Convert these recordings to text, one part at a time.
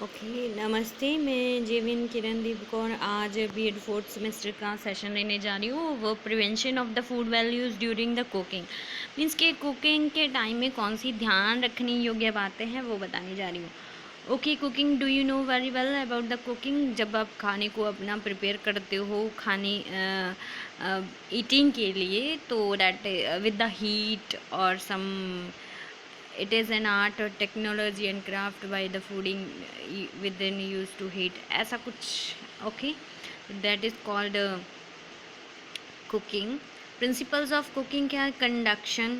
Okay नमस्ते। मैं जेविन किरणदीप कौर आज बीएड फोर्थ सेमेस्टर का सेशन लेने जा रही हूँ। वो prevention of the food values during the cooking means के कुकिंग के टाइम में कौन सी ध्यान रखनी योग्य बातें हैं वो बताने जा रही हूँ। Okay cooking, do you know very well about the cooking? जब आप खाने को अपना प्रिपेयर करते हो खाने ईटिंग के लिए, तो दैट विद द हीट और सम it is an art or technology and craft by the fooding within used to heat ऐसा कुछ। okay, that is called cooking। principles of cooking क्या है? conduction,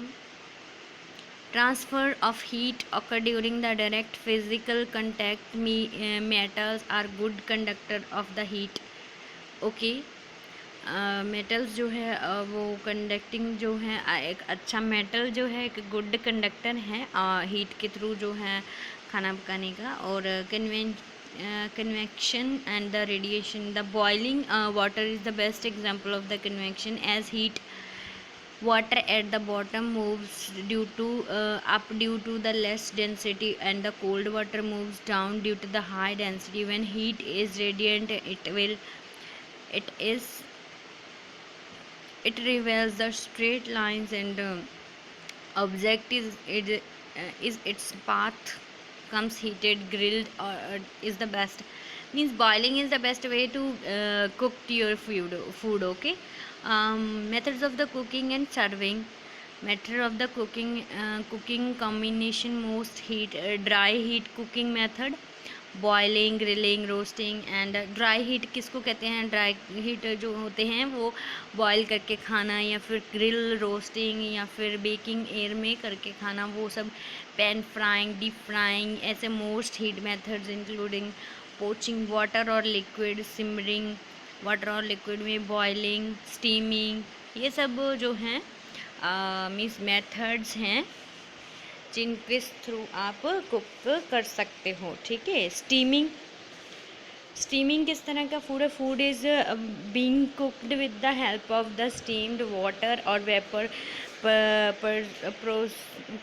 transfer of heat occur during the direct physical contact, metals are good conductor of the heat। okay, metals जो है वो conducting जो है, एक अच्छा मेटल जो है एक गुड कंडक्टर है हीट के थ्रू जो है खाना पकाने का। और convection and the radiation, the boiling water is the best example of the convection as heat water at the bottom moves due to up due to the less density, and the cold water moves down due to the high density. When heat is radiant, it reveals the straight lines, and object is its path comes heated, grilled, or is the best, means boiling is the best way to cook your food. Okay, methods of the cooking and serving. Method of the cooking combination: most heat, dry heat cooking method, boiling, grilling, roasting and dry heat किसको कहते हैं? Dry heat जो होते हैं वो boil करके खाना, या फिर ग्रिल, रोस्टिंग, या फिर बेकिंग एयर में करके खाना, वो सब। पैन फ्राइंग, डीप फ्राइंग, ऐसे most heat methods including poaching water और लिक्विड, सिमरिंग वाटर और लिक्विड में, बॉयलिंग, स्टीमिंग, ये सब जो हैं मीन्स मेथड्स हैं जिनके थ्रू आप कुक कर सकते हो। ठीक है, स्टीमिंग किस तरह का फूड है? Food is being cooked with the help of the steamed water और vapour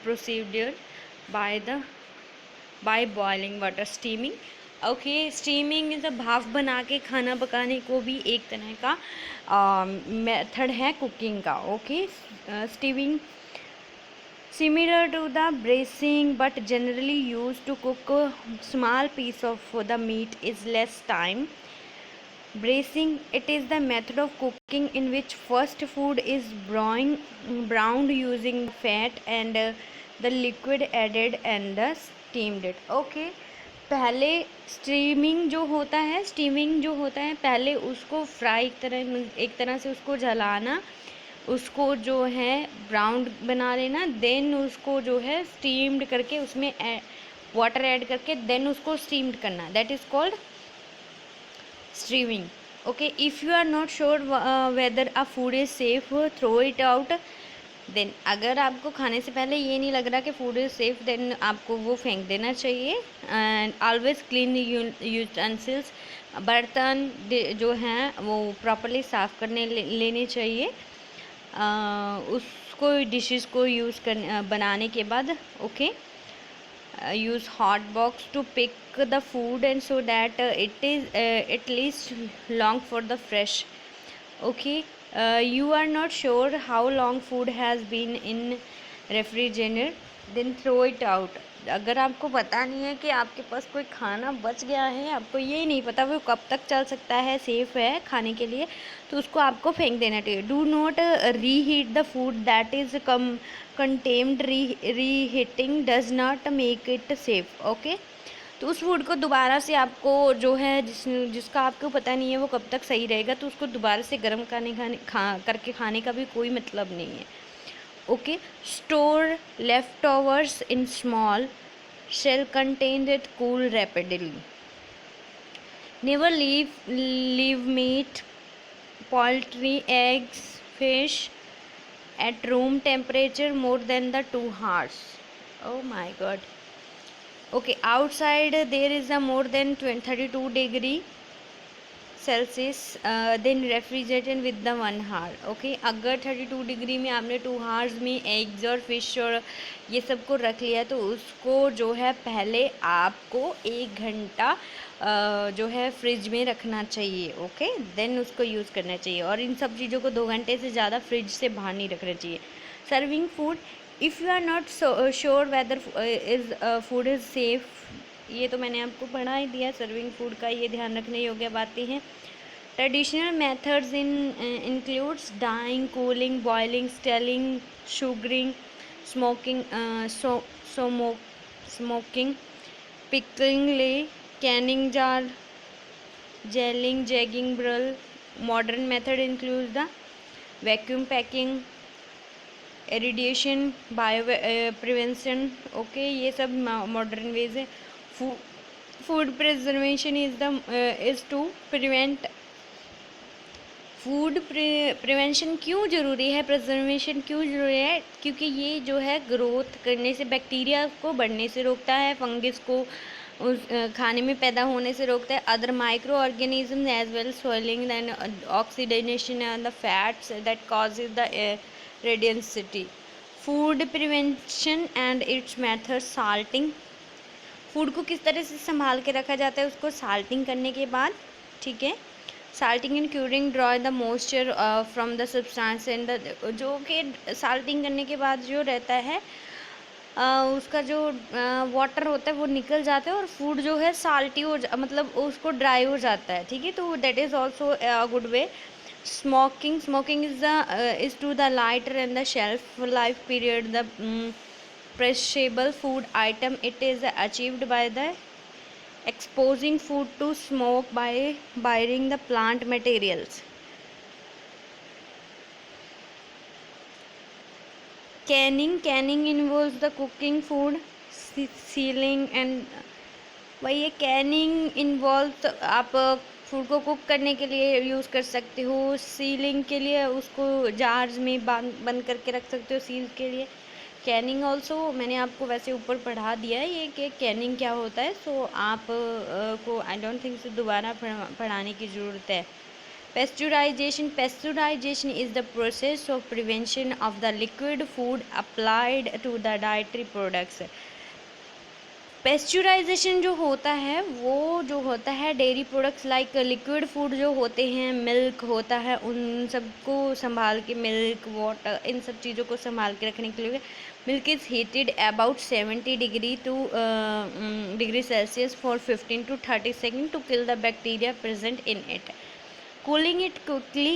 procedure by boiling water. Steaming, okay, steaming is भाप बना के खाना पकाने को भी एक तरह का मेथड है कुकिंग का। Okay, steaming similar to the braising but generally used to cook a small piece of the meat is less time. Braising, it is the method of cooking in which first food is browned using fat and the liquid added and the steamed it. Okay, पहले steaming जो होता है पहले उसको fry एक तरह से उसको जलाना, उसको जो है ब्राउन बना लेना, देन उसको जो है स्टीम्ड करके उसमें वाटर ऐड करके देन उसको स्टीम्ड करना, that is called steaming. Okay, if you are not sure whether a food is safe, throw it out. Then अगर आपको खाने से पहले ये नहीं लग रहा कि फूड इज़ सेफ, देन आपको वो फेंक देना चाहिए। एंड ऑलवेज क्लीन यूटेंसिल्स, बर्तन जो हैं वो प्रॉपरली साफ़ करने लेने चाहिए उसको डिशेस को यूज़ कर बनाने के बाद। Okay, use hot box to pick the food and so that it is at least long for the fresh. Okay, you are not sure how long food has been in refrigerator, then throw it out। अगर आपको पता नहीं है कि आपके पास कोई खाना बच गया है, आपको ये नहीं पता वो कब तक चल सकता है, सेफ है खाने के लिए, तो उसको आपको फेंक देना चाहिए। Do not reheat the food that is contaminated, reheating does not make it safe. Okay, तो उस फूड को दोबारा से आपको जो है जिसका आपको पता नहीं है वो कब तक सही रहेगा, तो उसको दोबारा से गर्म करके खाने का भी कोई मतलब नहीं है। Okay, store leftovers in small shell contain it cool rapidly. Never leave meat, poultry, eggs, fish at room temperature more than the 2 hours। Oh my god। Okay, outside there is a more than 32 degree Celsius then refrigerator with the 1 hour. Okay, अगर 32 degree में आपने 2 hours में eggs और fish और ये सब को रख लिया तो उसको जो है पहले आपको 1 घंटा जो है फ्रिज में रखना चाहिए। ओके, देन उसको यूज़ करना चाहिए, और इन सब चीज़ों को 2 घंटे से ज़्यादा फ्रिज से बाहर नहीं रखना चाहिए। Serving food, if you are not sure whether is food is safe, ये तो मैंने आपको पढ़ा ही दिया। सर्विंग फूड का ये ध्यान रखने योग्य बातें हैं। Traditional methods includes drying, cooling, boiling, स्टेलिंग, sugaring, smoking, smoking, pickling, canning jar, gelling, jegging, brill. Modern method includes the vacuum packing, irradiation, bio prevention. Okay, ये सब modern ways है। Food preservation is to prevent। Food prevention क्यों ज़रूरी है, preservation क्यों ज़रूरी है? क्योंकि ये जो है ग्रोथ करने से, बैक्टीरिया को बढ़ने से रोकता है, फंगस को उस खाने में पैदा होने से रोकता है, other microorganism as well soiling and oxidation and the fats that causes the rancidity. Food prevention and its method, salting. Food को किस तरह से संभाल के रखा जाता है उसको साल्टिंग करने के बाद, ठीक है। Salting and curing draw the moisture from the substance and the, जो कि साल्टिंग करने के बाद जो रहता है उसका जो वाटर होता है वो निकल जाता है और फूड जो है साल्टी हो मतलब उसको ड्राई हो जाता है, ठीक है। तो that is also a good way. Smoking is to the lighter and the shelf life period the perishable food item. It is achieved by the exposing food to smoke by burning the plant materials. Canning involves the cooking food, sealing and वही ये Canning involve, आप food को cook करने के लिए use कर सकते हो, सीलिंग के लिए उसको जार्स में बंद करके रख सकते हो सील के लिए। कैनिंग ऑल्सो मैंने आपको वैसे ऊपर पढ़ा दिया है ये कि कैनिंग क्या होता है, सो आप को आई डोंट थिंक सो दोबारा पढ़ाने की ज़रूरत है। Pasteurization is the process of prevention of the liquid food applied to the dietary products. पेस्चुराइजेशन जो होता है वो जो होता है dairy products like liquid food जो होते हैं, मिल्क होता है, उन सबको संभाल के, मिल्क, वाटर, इन सब चीज़ों को संभाल के रखने के लिए milk is heated about 70 degree Celsius for 15 to 30 seconds to kill the bacteria present in it. Cooling it quickly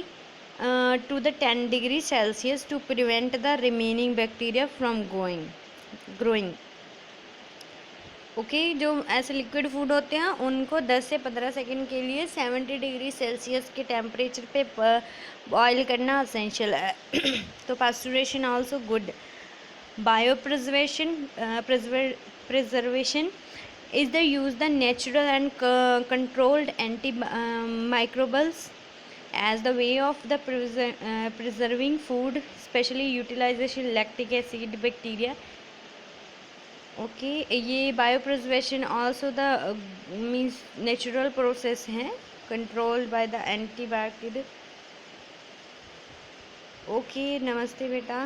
to the 10 degree Celsius to prevent the remaining bacteria from growing. Okay, जो ऐसे liquid food होते हैं उनको 10 से 15 second के लिए 70 degree Celsius के temperature पे बॉयल करना असेंशियल है। तो pasteurisation also good. Bio preservation is the use the natural and controlled anti microbials as the way of the preserving food, especially utilization lactic acid bacteria. Okay, ये bio preservation also the means natural process है controlled by the antibiotic. Okay, नमस्ते बेटा।